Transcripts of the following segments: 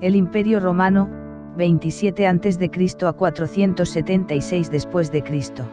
El Imperio Romano, 27 a.C. a 476 después de Cristo.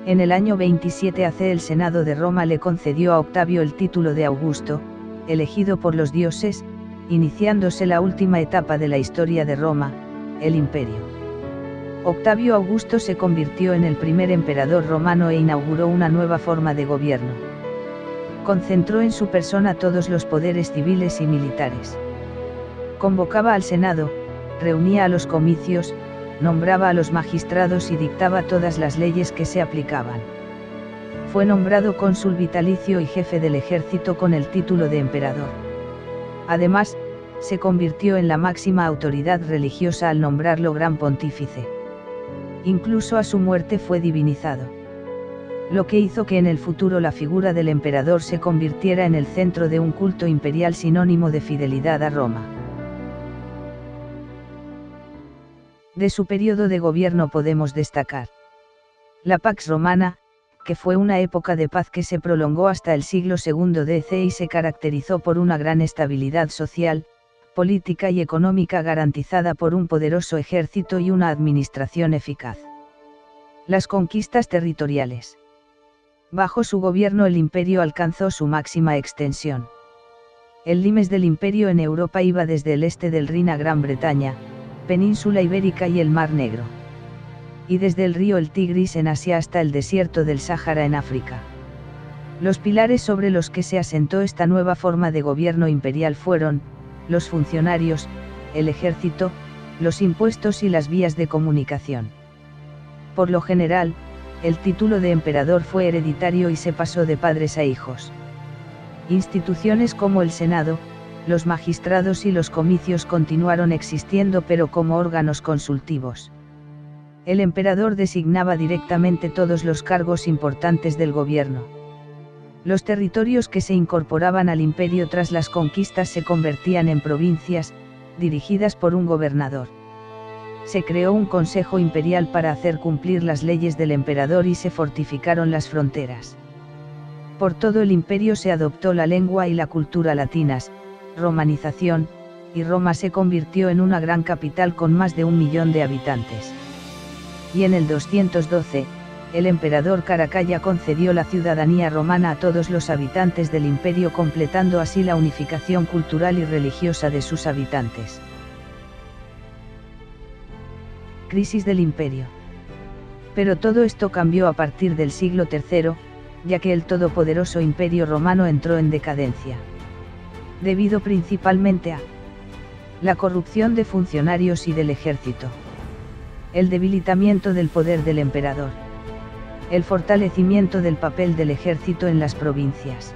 En el año 27 AC el Senado de Roma le concedió a Octavio el título de Augusto, elegido por los dioses, iniciándose la última etapa de la historia de Roma, el Imperio. Octavio Augusto se convirtió en el primer emperador romano e inauguró una nueva forma de gobierno. Concentró en su persona todos los poderes civiles y militares. Convocaba al Senado, reunía a los comicios, nombraba a los magistrados y dictaba todas las leyes que se aplicaban. Fue nombrado cónsul vitalicio y jefe del ejército con el título de emperador. Además, se convirtió en la máxima autoridad religiosa al nombrarlo gran pontífice. Incluso a su muerte fue divinizado. Lo que hizo que en el futuro la figura del emperador se convirtiera en el centro de un culto imperial sinónimo de fidelidad a Roma. De su periodo de gobierno podemos destacar la Pax Romana, que fue una época de paz que se prolongó hasta el siglo II DC y se caracterizó por una gran estabilidad social, política y económica garantizada por un poderoso ejército y una administración eficaz. Las conquistas territoriales. Bajo su gobierno el imperio alcanzó su máxima extensión. El limes del imperio en Europa iba desde el este del Rin a Gran Bretaña, península ibérica y el Mar Negro. Y desde el río el Tigris en Asia hasta el desierto del Sáhara en África. Los pilares sobre los que se asentó esta nueva forma de gobierno imperial fueron, los funcionarios, el ejército, los impuestos y las vías de comunicación. Por lo general, el título de emperador fue hereditario y se pasó de padres a hijos. Instituciones como el Senado, los magistrados y los comicios continuaron existiendo pero como órganos consultivos. El emperador designaba directamente todos los cargos importantes del gobierno. Los territorios que se incorporaban al imperio tras las conquistas se convertían en provincias, dirigidas por un gobernador. Se creó un consejo imperial para hacer cumplir las leyes del emperador y se fortificaron las fronteras. Por todo el imperio se adoptó la lengua y la cultura latinas, romanización, y Roma se convirtió en una gran capital con más de 1 millón de habitantes. Y en el 212, el emperador Caracalla concedió la ciudadanía romana a todos los habitantes del imperio, completando así la unificación cultural y religiosa de sus habitantes. Crisis del imperio. Pero todo esto cambió a partir del siglo III, ya que el todopoderoso imperio romano entró en decadencia. Debido principalmente a la corrupción de funcionarios y del ejército, el debilitamiento del poder del emperador, el fortalecimiento del papel del ejército en las provincias,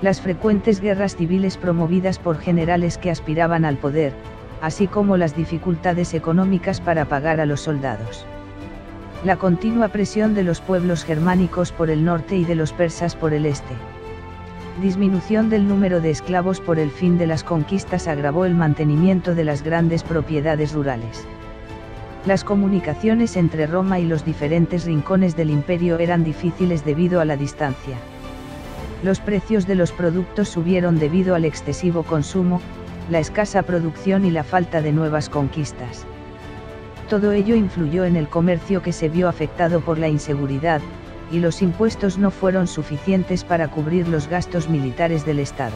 las frecuentes guerras civiles promovidas por generales que aspiraban al poder, así como las dificultades económicas para pagar a los soldados. La continua presión de los pueblos germánicos por el norte y de los persas por el este. Disminución del número de esclavos por el fin de las conquistas agravó el mantenimiento de las grandes propiedades rurales. Las comunicaciones entre Roma y los diferentes rincones del imperio eran difíciles debido a la distancia. Los precios de los productos subieron debido al excesivo consumo, la escasa producción y la falta de nuevas conquistas. Todo ello influyó en el comercio, que se vio afectado por la inseguridad, y los impuestos no fueron suficientes para cubrir los gastos militares del Estado.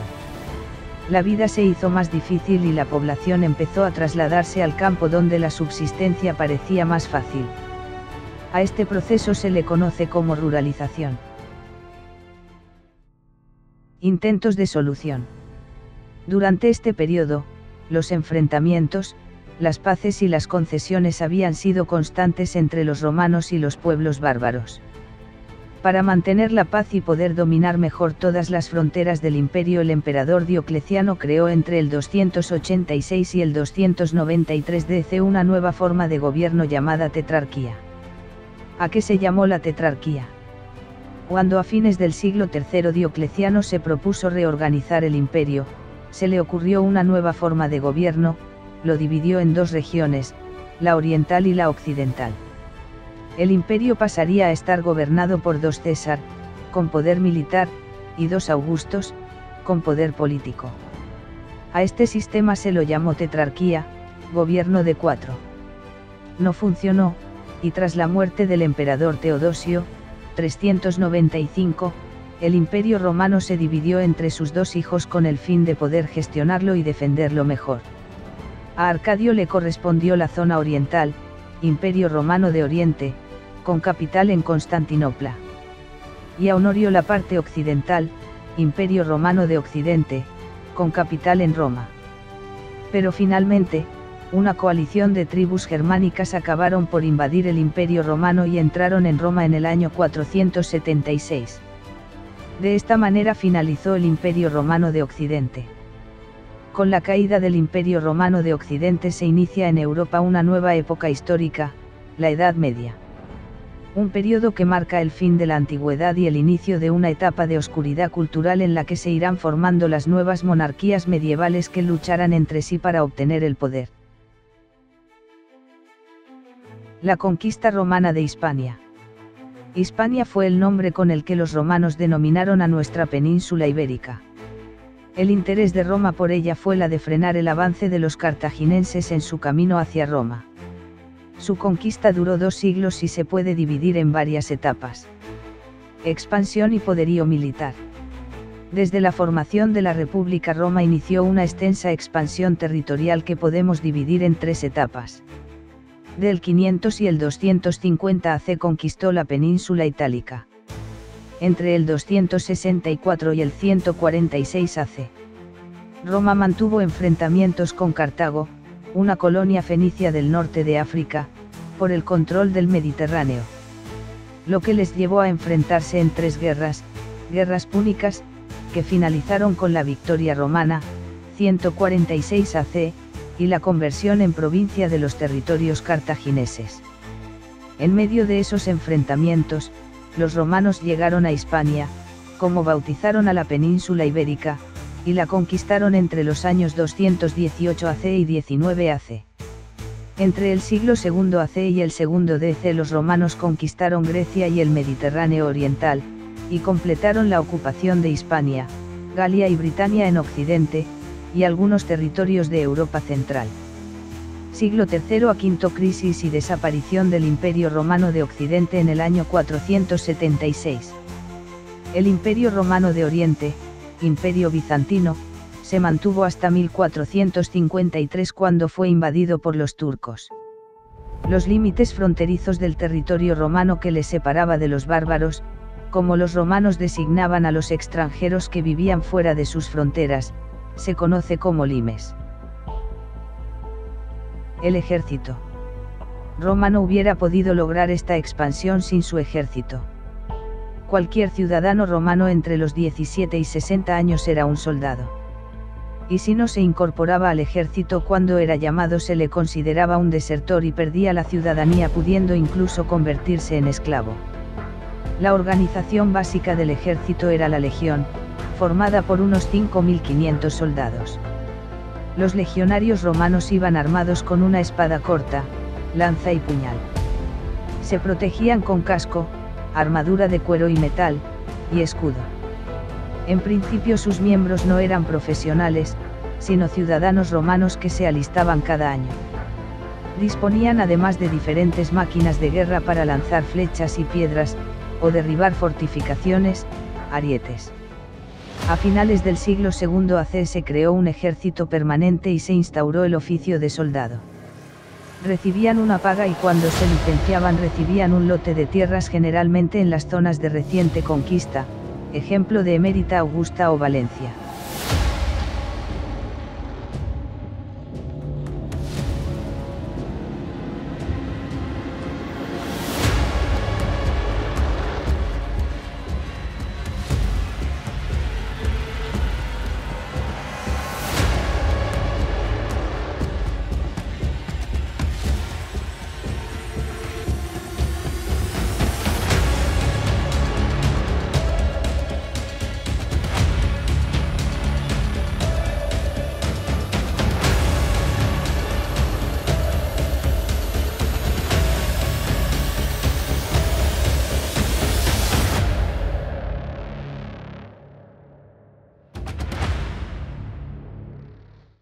La vida se hizo más difícil y la población empezó a trasladarse al campo, donde la subsistencia parecía más fácil. A este proceso se le conoce como ruralización. Intentos de solución. Durante este periodo, los enfrentamientos, las paces y las concesiones habían sido constantes entre los romanos y los pueblos bárbaros. Para mantener la paz y poder dominar mejor todas las fronteras del imperio, el emperador Diocleciano creó entre el 286 y el 293 DC una nueva forma de gobierno llamada tetrarquía. ¿A qué se llamó la tetrarquía? Cuando a fines del siglo III Diocleciano se propuso reorganizar el imperio, se le ocurrió una nueva forma de gobierno, lo dividió en dos regiones, la oriental y la occidental. El imperio pasaría a estar gobernado por 2 César, con poder militar, y 2 Augustos, con poder político. A este sistema se lo llamó tetrarquía, gobierno de 4. No funcionó, y tras la muerte del emperador Teodosio, 395, el Imperio Romano se dividió entre sus dos hijos con el fin de poder gestionarlo y defenderlo mejor. A Arcadio le correspondió la zona oriental, Imperio Romano de Oriente, con capital en Constantinopla. Y a Honorio la parte occidental, Imperio Romano de Occidente, con capital en Roma. Pero finalmente, una coalición de tribus germánicas acabaron por invadir el Imperio Romano y entraron en Roma en el año 476. De esta manera finalizó el Imperio Romano de Occidente. Con la caída del Imperio Romano de Occidente se inicia en Europa una nueva época histórica, la Edad Media. Un periodo que marca el fin de la antigüedad y el inicio de una etapa de oscuridad cultural en la que se irán formando las nuevas monarquías medievales que lucharán entre sí para obtener el poder. La conquista romana de Hispania. Hispania fue el nombre con el que los romanos denominaron a nuestra península ibérica. El interés de Roma por ella fue la de frenar el avance de los cartagineses en su camino hacia Roma. Su conquista duró 2 siglos y se puede dividir en varias etapas. Expansión y poderío militar. Desde la formación de la República, Roma inició una extensa expansión territorial que podemos dividir en 3 etapas. Del 500 y el 250 AC conquistó la península itálica. Entre el 264 y el 146 AC. Roma mantuvo enfrentamientos con Cartago, una colonia fenicia del norte de África, por el control del Mediterráneo. Lo que les llevó a enfrentarse en 3 guerras púnicas, que finalizaron con la victoria romana, 146 AC, y la conversión en provincia de los territorios cartagineses. En medio de esos enfrentamientos, los romanos llegaron a Hispania, como bautizaron a la península ibérica, y la conquistaron entre los años 218 AC y 19 AC. Entre el siglo II AC y el II DC los romanos conquistaron Grecia y el Mediterráneo oriental, y completaron la ocupación de Hispania, Galia y Britania en Occidente, y algunos territorios de Europa central. Siglo III a V crisis y desaparición del Imperio Romano de Occidente en el año 476. El Imperio Romano de Oriente, Imperio Bizantino, se mantuvo hasta 1453 cuando fue invadido por los turcos. Los límites fronterizos del territorio romano que les separaba de los bárbaros, como los romanos designaban a los extranjeros que vivían fuera de sus fronteras, se conoce como limes. El ejército. Roma no hubiera podido lograr esta expansión sin su ejército. Cualquier ciudadano romano entre los 17 y 60 años era un soldado. Y si no se incorporaba al ejército cuando era llamado, se le consideraba un desertor y perdía la ciudadanía, pudiendo incluso convertirse en esclavo. La organización básica del ejército era la legión, formada por unos 5.500 soldados. Los legionarios romanos iban armados con una espada corta, lanza y puñal. Se protegían con casco, armadura de cuero y metal, y escudo. En principio sus miembros no eran profesionales, sino ciudadanos romanos que se alistaban cada año. Disponían además de diferentes máquinas de guerra para lanzar flechas y piedras, o derribar fortificaciones, arietes. A finales del siglo II AC se creó un ejército permanente y se instauró el oficio de soldado. Recibían una paga y cuando se licenciaban recibían un lote de tierras, generalmente en las zonas de reciente conquista, ejemplo de Emérita Augusta o Valencia.